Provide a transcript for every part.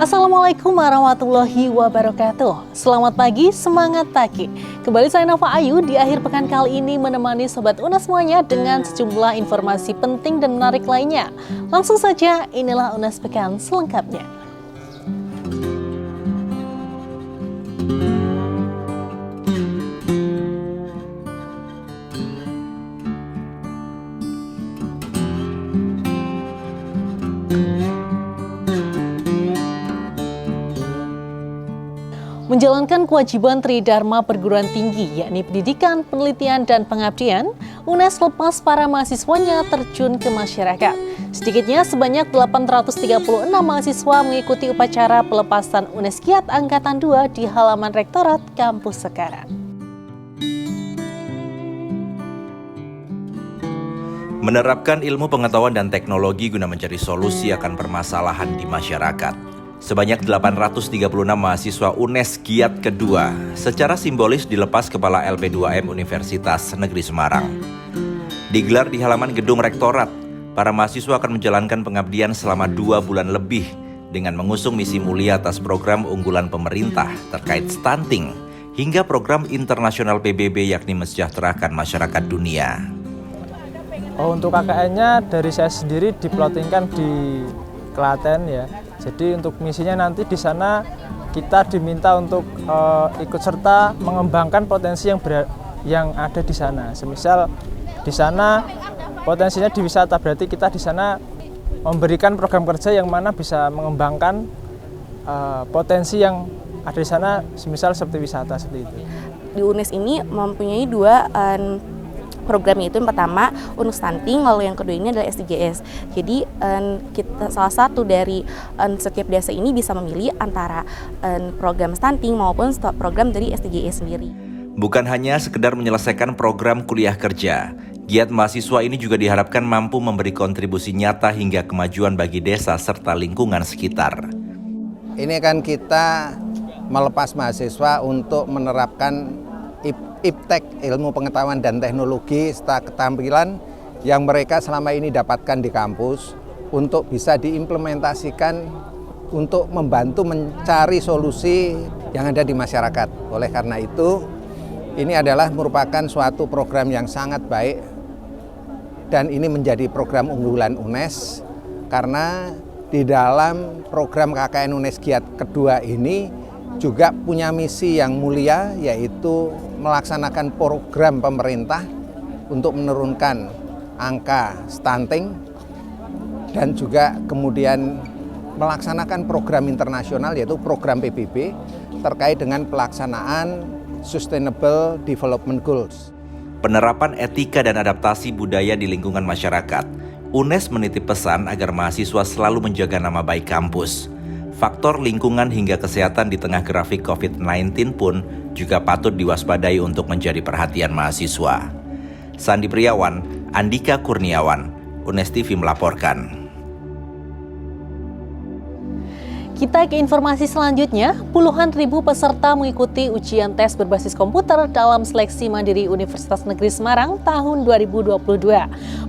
Assalamualaikum warahmatullahi wabarakatuh. Selamat pagi, semangat pagi. Kembali saya Nova Ayu di akhir pekan kali ini menemani Sobat UNES semuanya dengan sejumlah informasi penting dan menarik lainnya. Langsung saja, inilah UNES Pekan selengkapnya. Menjalankan kewajiban Tridharma perguruan tinggi, yakni pendidikan, penelitian, dan pengabdian, UNES lepas para mahasiswanya terjun ke masyarakat. Sedikitnya sebanyak 836 mahasiswa mengikuti upacara pelepasan UNES Giat Angkatan 2 di halaman Rektorat Kampus Sekarang. Menerapkan ilmu pengetahuan dan teknologi guna mencari solusi akan permasalahan di masyarakat. Sebanyak 836 mahasiswa UNES Giat kedua secara simbolis dilepas Kepala LP2M Universitas Negeri Semarang. Digelar di halaman gedung Rektorat, para mahasiswa akan menjalankan pengabdian selama 2 bulan lebih dengan mengusung misi mulia atas program unggulan pemerintah terkait stunting hingga program internasional PBB yakni mensejahterakan masyarakat dunia. Untuk KKN-nya dari saya sendiri diplottingkan di Klaten ya. Jadi untuk misinya nanti di sana kita diminta untuk ikut serta mengembangkan potensi yang ada di sana. Semisal di sana potensinya di wisata, berarti kita di sana memberikan program kerja yang mana bisa mengembangkan potensi yang ada di sana, semisal seperti wisata seperti itu. Di UNES ini mempunyai dua program, yaitu yang pertama UNES Stunting, lalu yang kedua ini adalah SDGs. Jadi kita salah satu dari setiap desa ini bisa memilih antara program stunting maupun program dari SDGs sendiri. Bukan hanya sekedar menyelesaikan program kuliah kerja, giat mahasiswa ini juga diharapkan mampu memberi kontribusi nyata hingga kemajuan bagi desa serta lingkungan sekitar. Ini kan kita melepas mahasiswa untuk menerapkan IPTEK, ilmu pengetahuan dan teknologi serta keterampilan yang mereka selama ini dapatkan di kampus untuk bisa diimplementasikan untuk membantu mencari solusi yang ada di masyarakat. Oleh karena itu, ini adalah merupakan suatu program yang sangat baik dan ini menjadi program unggulan UNES karena di dalam program KKN UNES Giat kedua ini juga punya misi yang mulia, yaitu melaksanakan program pemerintah untuk menurunkan angka stunting dan juga kemudian melaksanakan program internasional yaitu program PBB terkait dengan pelaksanaan Sustainable Development Goals. Penerapan etika dan adaptasi budaya di lingkungan masyarakat, UNES menitip pesan agar mahasiswa selalu menjaga nama baik kampus. Faktor lingkungan hingga kesehatan di tengah grafik COVID-19 pun juga patut diwaspadai untuk menjadi perhatian mahasiswa. Sandi Priawan, Andika Kurniawan, UNES TV melaporkan. Kita ke informasi selanjutnya, puluhan ribu peserta mengikuti ujian tes berbasis komputer dalam seleksi mandiri Universitas Negeri Semarang tahun 2022.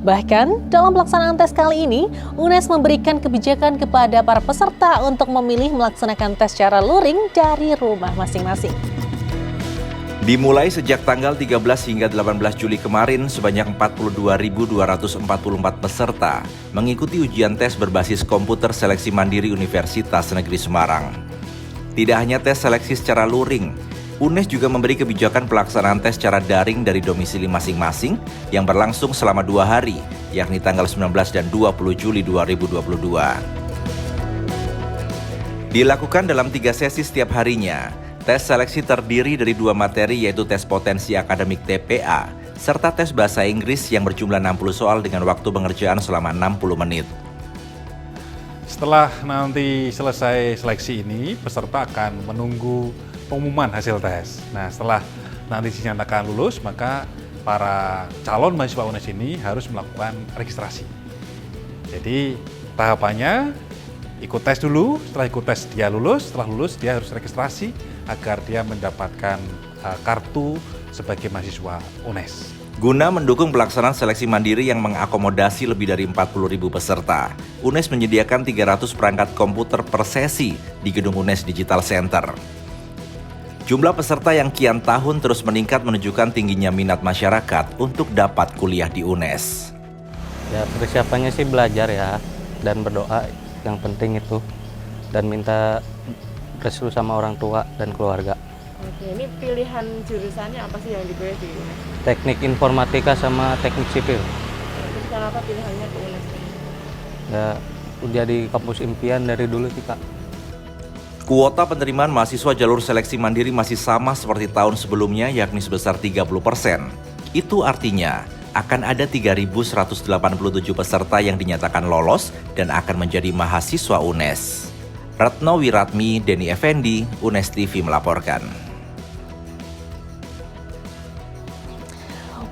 Bahkan, dalam pelaksanaan tes kali ini, UNES memberikan kebijakan kepada para peserta untuk memilih melaksanakan tes secara luring dari rumah masing-masing. Dimulai sejak tanggal 13 hingga 18 Juli kemarin, sebanyak 42.244 peserta mengikuti ujian tes berbasis komputer seleksi mandiri Universitas Negeri Semarang. Tidak hanya tes seleksi secara luring, UNES juga memberi kebijakan pelaksanaan tes secara daring dari domisili masing-masing yang berlangsung selama 2 hari, yakni tanggal 19 dan 20 Juli 2022. Dilakukan dalam 3 sesi setiap harinya. Tes seleksi terdiri dari 2 materi, yaitu tes potensi akademik TPA, serta tes bahasa Inggris yang berjumlah 60 soal dengan waktu pengerjaan selama 60 menit. Setelah nanti selesai seleksi ini, peserta akan menunggu pengumuman hasil tes. Nah, setelah nanti dinyatakan lulus, maka para calon mahasiswa UNES ini harus melakukan registrasi. Jadi, tahapannya ikut tes dulu, setelah ikut tes dia lulus, setelah lulus dia harus registrasi agar dia mendapatkan kartu sebagai mahasiswa UNES. Guna mendukung pelaksanaan seleksi mandiri yang mengakomodasi lebih dari 40.000 peserta, UNES menyediakan 300 perangkat komputer per sesi di gedung UNES Digital Center. Jumlah peserta yang kian tahun terus meningkat menunjukkan tingginya minat masyarakat untuk dapat kuliah di UNES. Ya, persiapannya sih belajar ya, dan berdoa yang penting itu, dan minta restu sama orang tua dan keluarga. Oke, ini pilihan jurusannya apa sih yang dipilih di UNES? Teknik informatika sama teknik sipil. Terus kenapa pilihannya ke UNES? Ya, udah di kampus impian dari dulu sih Kak. Kuota penerimaan mahasiswa jalur seleksi mandiri masih sama seperti tahun sebelumnya, yakni sebesar 30%. Itu artinya akan ada 3.187 peserta yang dinyatakan lolos dan akan menjadi mahasiswa UNES. Retno Wiratmi, Denny Effendi, UNES TV melaporkan.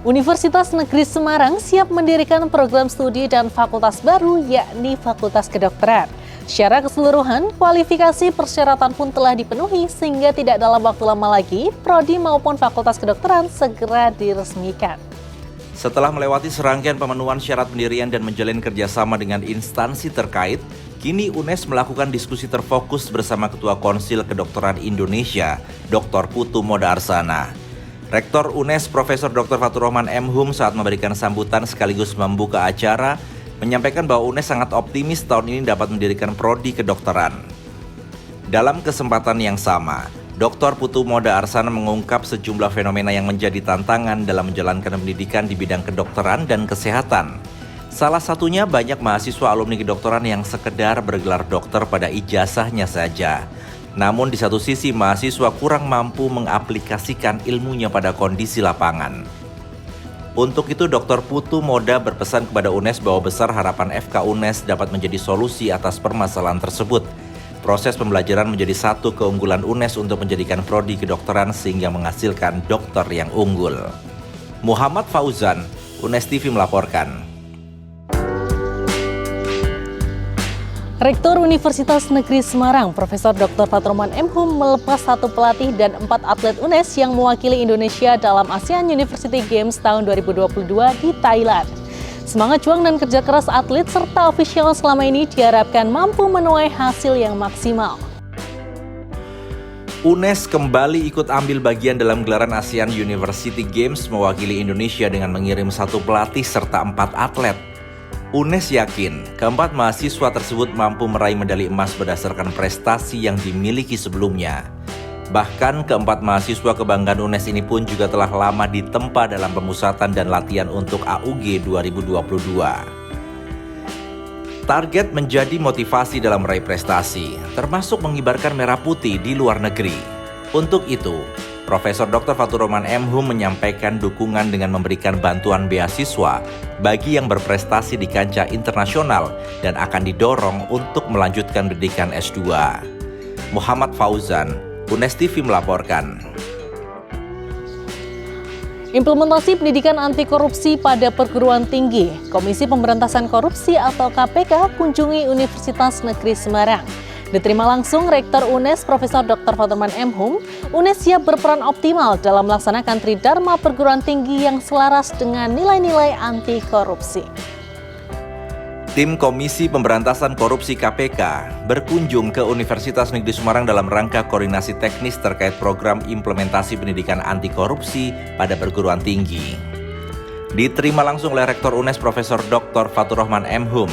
Universitas Negeri Semarang siap mendirikan program studi dan fakultas baru, yakni Fakultas Kedokteran. Secara keseluruhan, kualifikasi persyaratan pun telah dipenuhi sehingga tidak dalam waktu lama lagi, prodi maupun Fakultas Kedokteran segera diresmikan. Setelah melewati serangkaian pemenuhan syarat pendirian dan menjalin kerjasama dengan instansi terkait, kini UNES melakukan diskusi terfokus bersama Ketua Konsil Kedokteran Indonesia, Dr. Putu Modaarsana. Rektor UNES Profesor Dr. Fatur Rahman M. Hum saat memberikan sambutan sekaligus membuka acara, menyampaikan bahwa UNES sangat optimis tahun ini dapat mendirikan prodi kedokteran. Dalam kesempatan yang sama, Dr. Putu Modaarsana mengungkap sejumlah fenomena yang menjadi tantangan dalam menjalankan pendidikan di bidang kedokteran dan kesehatan. Salah satunya banyak mahasiswa alumni kedokteran yang sekedar bergelar dokter pada ijazahnya saja. Namun di satu sisi mahasiswa kurang mampu mengaplikasikan ilmunya pada kondisi lapangan. Untuk itu Dr. Putu Moda berpesan kepada UNES bahwa besar harapan FK UNES dapat menjadi solusi atas permasalahan tersebut. Proses pembelajaran menjadi satu keunggulan UNES untuk menjadikan prodi kedokteran sehingga menghasilkan dokter yang unggul. Muhammad Fauzan, UNES TV melaporkan. Rektor Universitas Negeri Semarang, Profesor Dr. Fatur Rahman M. Hum melepas 1 pelatih dan 4 atlet UNES yang mewakili Indonesia dalam ASEAN University Games tahun 2022 di Thailand. Semangat juang dan kerja keras atlet serta ofisial selama ini diharapkan mampu menuai hasil yang maksimal. UNES kembali ikut ambil bagian dalam gelaran ASEAN University Games mewakili Indonesia dengan mengirim 1 pelatih serta 4 atlet. UNES yakin keempat mahasiswa tersebut mampu meraih medali emas berdasarkan prestasi yang dimiliki sebelumnya. Bahkan keempat mahasiswa kebanggaan UNES ini pun juga telah lama ditempa dalam pemusatan dan latihan untuk AUG 2022. Target menjadi motivasi dalam meraih prestasi, termasuk mengibarkan merah putih di luar negeri. Untuk itu, Profesor Dr. Fatur Rahman M. Hum menyampaikan dukungan dengan memberikan bantuan beasiswa bagi yang berprestasi di kancah internasional dan akan didorong untuk melanjutkan pendidikan S2. Muhammad Fauzan, UNES TV melaporkan. Implementasi pendidikan anti korupsi pada perguruan tinggi, Komisi Pemberantasan Korupsi atau KPK kunjungi Universitas Negeri Semarang. Diterima langsung Rektor UNES Profesor Dr. Fatur Rahman M. Hum, UNES siap berperan optimal dalam melaksanakan Tridharma perguruan tinggi yang selaras dengan nilai-nilai anti korupsi. Tim Komisi Pemberantasan Korupsi KPK berkunjung ke Universitas Negeri Semarang dalam rangka koordinasi teknis terkait program implementasi pendidikan anti korupsi pada perguruan tinggi. Diterima langsung oleh Rektor UNES Profesor Dr. Fatur Rahman M. Hum,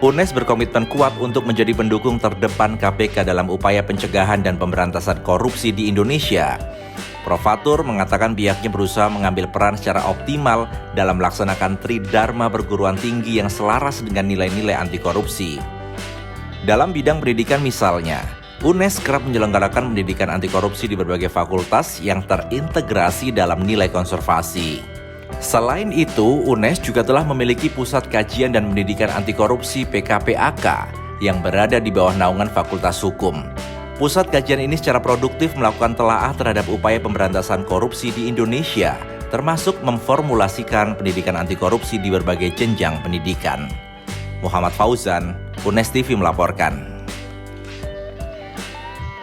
UNES berkomitmen kuat untuk menjadi pendukung terdepan KPK dalam upaya pencegahan dan pemberantasan korupsi di Indonesia. Prof. Fatur mengatakan pihaknya berusaha mengambil peran secara optimal dalam melaksanakan Tridharma perguruan tinggi yang selaras dengan nilai-nilai anti korupsi. Dalam bidang pendidikan misalnya, UNES kerap menyelenggarakan pendidikan anti korupsi di berbagai fakultas yang terintegrasi dalam nilai konservasi. Selain itu, UNES juga telah memiliki Pusat Kajian dan Pendidikan Anti Korupsi PKPAK yang berada di bawah naungan Fakultas Hukum. Pusat kajian ini secara produktif melakukan telaah terhadap upaya pemberantasan korupsi di Indonesia, termasuk memformulasikan pendidikan anti korupsi di berbagai jenjang pendidikan. Muhammad Fauzan, UNES TV melaporkan.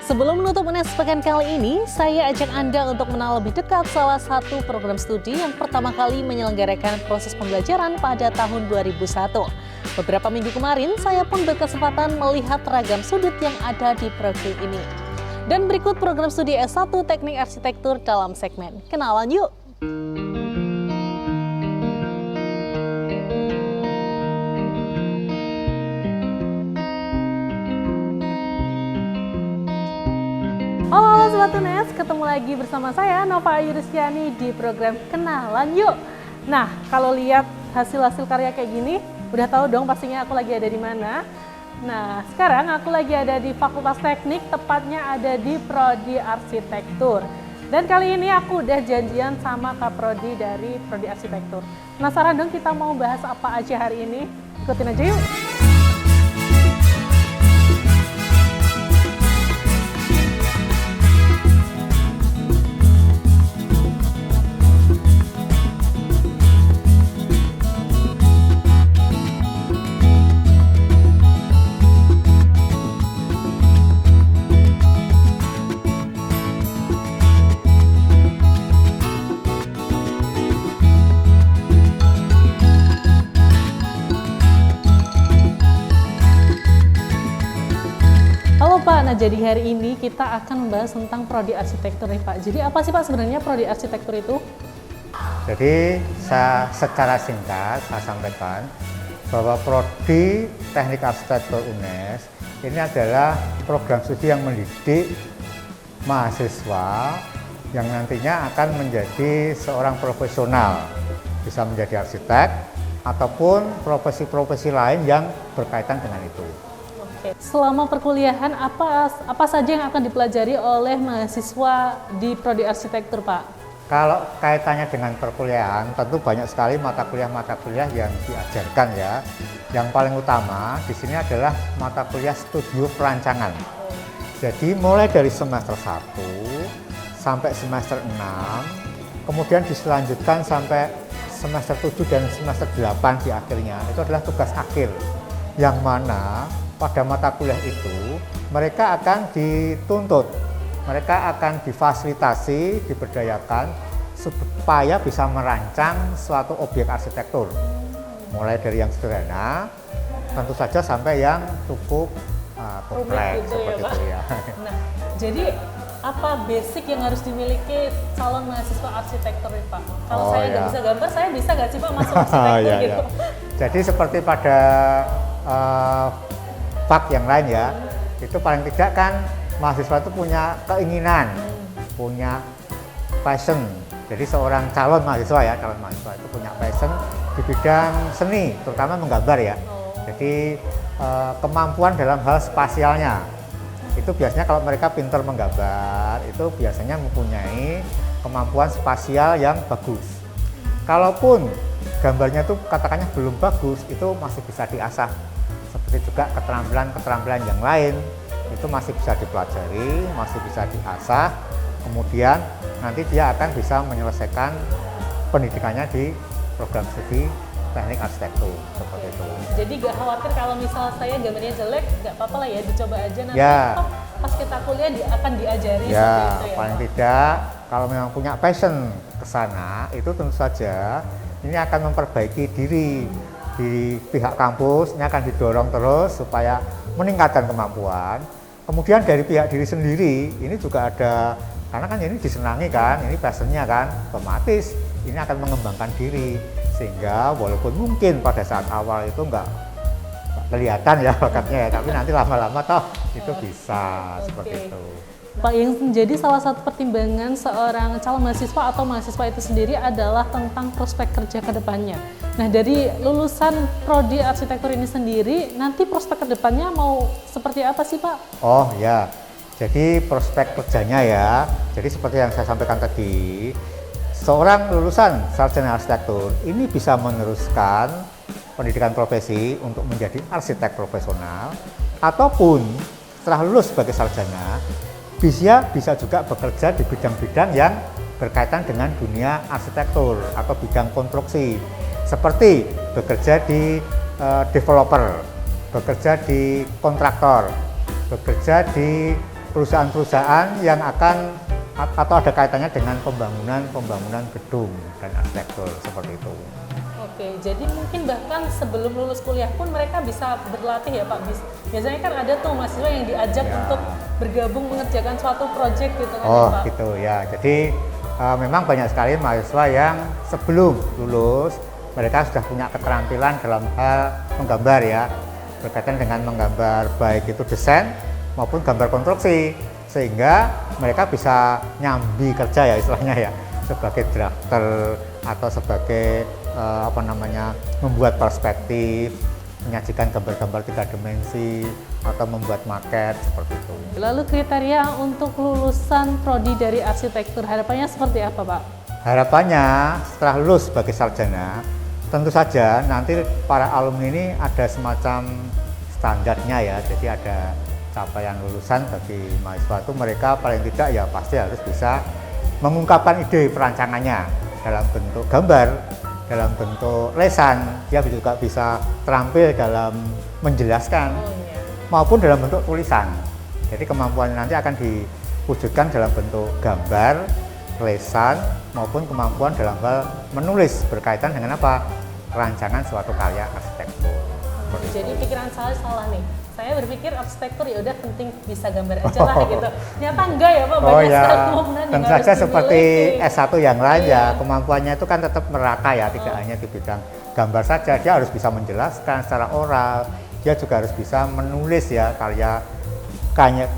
Sebelum menutup UNES pekan kali ini, saya ajak Anda untuk mengenal lebih dekat salah satu program studi yang pertama kali menyelenggarakan proses pembelajaran pada tahun 2001. Beberapa minggu kemarin, saya pun berkesempatan melihat ragam sudut yang ada di program ini. Dan berikut program studi S1 Teknik Arsitektur dalam segmen Kenalan Yuk! Halo Sobat UNES, ketemu lagi bersama saya Nova Ayu Rizkyani di program Kenalan Yuk. Nah, kalau lihat hasil-hasil karya kayak gini, udah tahu dong pastinya aku lagi ada di mana. Nah, sekarang aku lagi ada di Fakultas Teknik, tepatnya ada di Prodi Arsitektur. Dan kali ini aku udah janjian sama Kaprodi dari Prodi Arsitektur. Penasaran dong kita mau bahas apa aja hari ini? Ikutin aja yuk! Nah, jadi hari ini kita akan membahas tentang Prodi Arsitektur nih Pak. Jadi apa sih Pak sebenarnya Prodi Arsitektur itu? Jadi secara singkat saya sampaikan bahwa Prodi Teknik Arsitektur UNES ini adalah program studi yang mendidik mahasiswa yang nantinya akan menjadi seorang profesional, bisa menjadi arsitek ataupun profesi-profesi lain yang berkaitan dengan itu. Selama perkuliahan apa saja yang akan dipelajari oleh mahasiswa di Prodi Arsitektur, Pak? Kalau kaitannya dengan perkuliahan, tentu banyak sekali mata kuliah yang diajarkan ya. Yang paling utama di sini adalah mata kuliah studio perancangan. Jadi mulai dari semester 1 sampai semester 6, kemudian diselanjutkan sampai semester 7 dan semester 8 di akhirnya. Itu adalah tugas akhir yang mana pada mata kuliah itu mereka akan dituntut, mereka akan difasilitasi, diberdayakan supaya bisa merancang suatu objek arsitektur. Mulai dari yang sederhana, tentu saja sampai yang cukup kompleks gitu seperti ya, itu ya. Nah, jadi apa basic yang harus dimiliki calon mahasiswa arsitektur nih Pak? Kalau saya nggak bisa gambar, saya bisa nggak sih Pak masuk arsitektur gitu? Jadi seperti pada fak yang lain ya, itu paling tidak kan mahasiswa itu punya keinginan, punya passion. Jadi seorang calon mahasiswa itu punya passion di bidang seni, terutama menggambar ya. Jadi kemampuan dalam hal spasialnya, itu biasanya kalau mereka pintar menggambar, itu biasanya mempunyai kemampuan spasial yang bagus. Kalaupun gambarnya itu katakannya belum bagus, itu masih bisa diasah. Seperti juga keterampilan yang lain itu masih bisa dipelajari, masih bisa diasah, kemudian nanti dia akan bisa menyelesaikan pendidikannya di program studi teknik arsitektur seperti itu. Jadi gak khawatir kalau misal saya gambarnya jelek, gak apa-apa lah ya, dicoba aja nanti pas kita kuliah akan diajari seperti itu ya. Paling tidak kalau memang punya passion ke sana, itu tentu saja ini akan memperbaiki diri di pihak kampus, ini akan didorong terus supaya meningkatkan kemampuan. Kemudian dari pihak diri sendiri, ini juga ada, karena kan ini disenangi kan, ini passionnya kan, otomatis ini akan mengembangkan diri. Sehingga walaupun mungkin pada saat awal itu nggak kelihatan ya bakatnya ya, tapi nanti lama-lama toh itu bisa seperti itu. Pak, yang menjadi salah satu pertimbangan seorang calon mahasiswa atau mahasiswa itu sendiri adalah tentang prospek kerja ke depannya. Nah, dari lulusan Prodi Arsitektur ini sendiri, nanti prospek ke depannya mau seperti apa sih, Pak? Oh ya, jadi prospek kerjanya ya, jadi seperti yang saya sampaikan tadi, seorang lulusan sarjana arsitektur ini bisa meneruskan pendidikan profesi untuk menjadi arsitek profesional, ataupun setelah lulus sebagai sarjana, bisa juga bekerja di bidang-bidang yang berkaitan dengan dunia arsitektur atau bidang konstruksi, seperti bekerja di developer, bekerja di kontraktor, bekerja di perusahaan-perusahaan yang akan atau ada kaitannya dengan pembangunan gedung dan arsitektur seperti itu. Oke, jadi mungkin bahkan sebelum lulus kuliah pun mereka bisa berlatih ya Pak. Biasanya kan ada tuh mahasiswa yang diajak untuk bergabung mengerjakan suatu proyek gitu kan ya Pak? Gitu ya. Jadi memang banyak sekali mahasiswa yang sebelum lulus mereka sudah punya keterampilan dalam hal menggambar ya, berkaitan dengan menggambar baik itu desain maupun gambar konstruksi, sehingga mereka bisa nyambi kerja ya istilahnya ya, sebagai drafter atau sebagai membuat perspektif, menyajikan gambar-gambar 3 dimensi atau membuat maket seperti itu. Lalu kriteria untuk lulusan prodi dari arsitektur harapannya seperti apa Pak? Harapannya setelah lulus sebagai sarjana, tentu saja nanti para alumni ini ada semacam standarnya ya, jadi ada capaian lulusan bagi mahasiswa itu mereka paling tidak ya pasti harus bisa mengungkapkan ide perancangannya dalam bentuk gambar, dalam bentuk lesan, dia juga bisa terampil dalam menjelaskan maupun dalam bentuk tulisan. Jadi kemampuan nanti akan diwujudkan dalam bentuk gambar, lesan maupun kemampuan dalam hal menulis berkaitan dengan apa? Rancangan suatu karya arsitektur. Jadi pikiran saya salah nih. Saya berpikir arsitektur ya udah penting bisa gambar aja lah gitu. Ternyata enggak ya Pak, banyak sekali kemampuan yang tentu harus saja seperti dimiliki. S1 yang lain ya, kemampuannya itu kan tetap merata ya, tidak hanya di bidang gambar saja, dia harus bisa menjelaskan secara oral, dia juga harus bisa menulis ya karya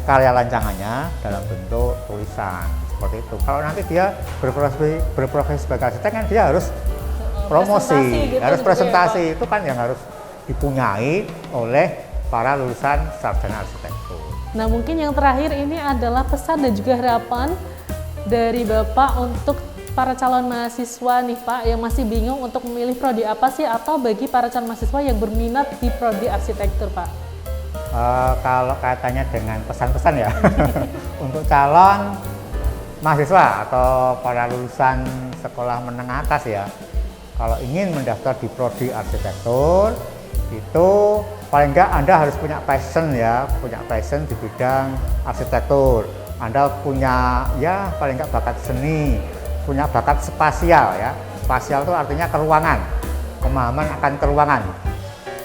rancangannya dalam bentuk tulisan seperti itu. Kalau nanti dia berprofesi sebagai arsitek kan dia harus promosi, gitu harus juga presentasi, ya, itu kan yang harus dipunyai oleh para lulusan sarjana arsitektur. Nah mungkin yang terakhir ini adalah pesan dan juga harapan dari Bapak untuk para calon mahasiswa nih Pak yang masih bingung untuk memilih prodi apa sih, atau bagi para calon mahasiswa yang berminat di prodi arsitektur Pak. Kalau kaitannya dengan pesan-pesan ya untuk calon mahasiswa atau para lulusan sekolah menengah atas ya, kalau ingin mendaftar di prodi arsitektur itu paling enggak Anda harus punya passion ya, punya passion di bidang arsitektur. Anda punya ya paling enggak bakat seni, punya bakat spasial ya. Spasial itu artinya keruangan, pemahaman akan keruangan.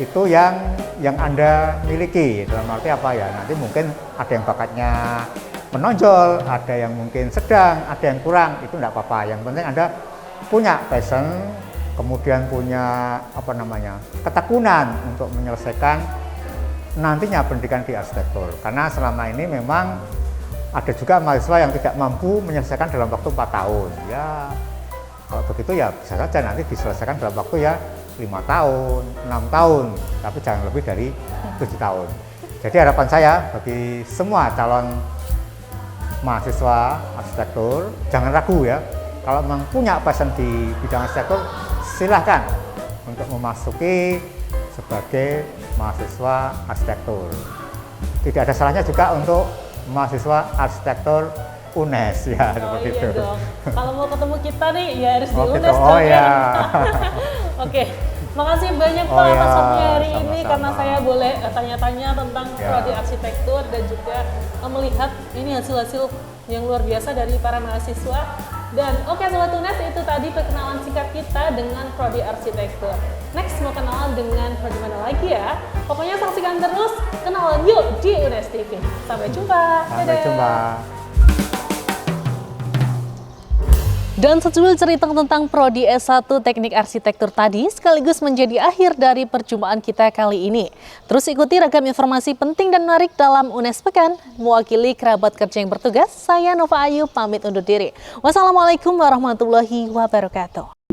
Itu yang Anda miliki. Dalam arti apa ya? Nanti mungkin ada yang bakatnya menonjol, ada yang mungkin sedang, ada yang kurang. Itu enggak apa-apa. Yang penting Anda punya passion, kemudian punya ketekunan untuk menyelesaikan nantinya pendidikan di arsitektur. Karena selama ini memang ada juga mahasiswa yang tidak mampu menyelesaikan dalam waktu 4 tahun. Ya, kalau begitu ya bisa saja nanti diselesaikan dalam waktu ya 5 tahun, 6 tahun, tapi jangan lebih dari 7 tahun. Jadi harapan saya bagi semua calon mahasiswa arsitektur, jangan ragu ya. Kalau memang punya passion di bidang arsitektur, silahkan untuk memasuki sebagai mahasiswa arsitektur. Tidak ada salahnya juga untuk mahasiswa arsitektur UNES ya, seperti iya itu. Dong. Kalau mau ketemu kita nih ya harus di gitu. UNES dong ya. Oke, makasih banyak Pak atas waktunya hari ini sama-sama. karena saya boleh tanya-tanya tentang prodi arsitektur dan juga melihat ini hasil-hasil yang luar biasa dari para mahasiswa. Dan oke Sobat UNES, itu tadi perkenalan singkat kita dengan prodi arsitektur. Next mau kenalan dengan prodi mana lagi ya? Pokoknya saksikan terus, kenalan yuk di UNES TV. Sampai jumpa. Sampai jumpa. Dan sejumlah cerita tentang prodi S1 Teknik Arsitektur tadi sekaligus menjadi akhir dari perjumpaan kita kali ini. Terus ikuti ragam informasi penting dan menarik dalam UNES Pekan. Mewakili kerabat kerja yang bertugas, saya Nova Ayu pamit undur diri. Wassalamualaikum warahmatullahi wabarakatuh.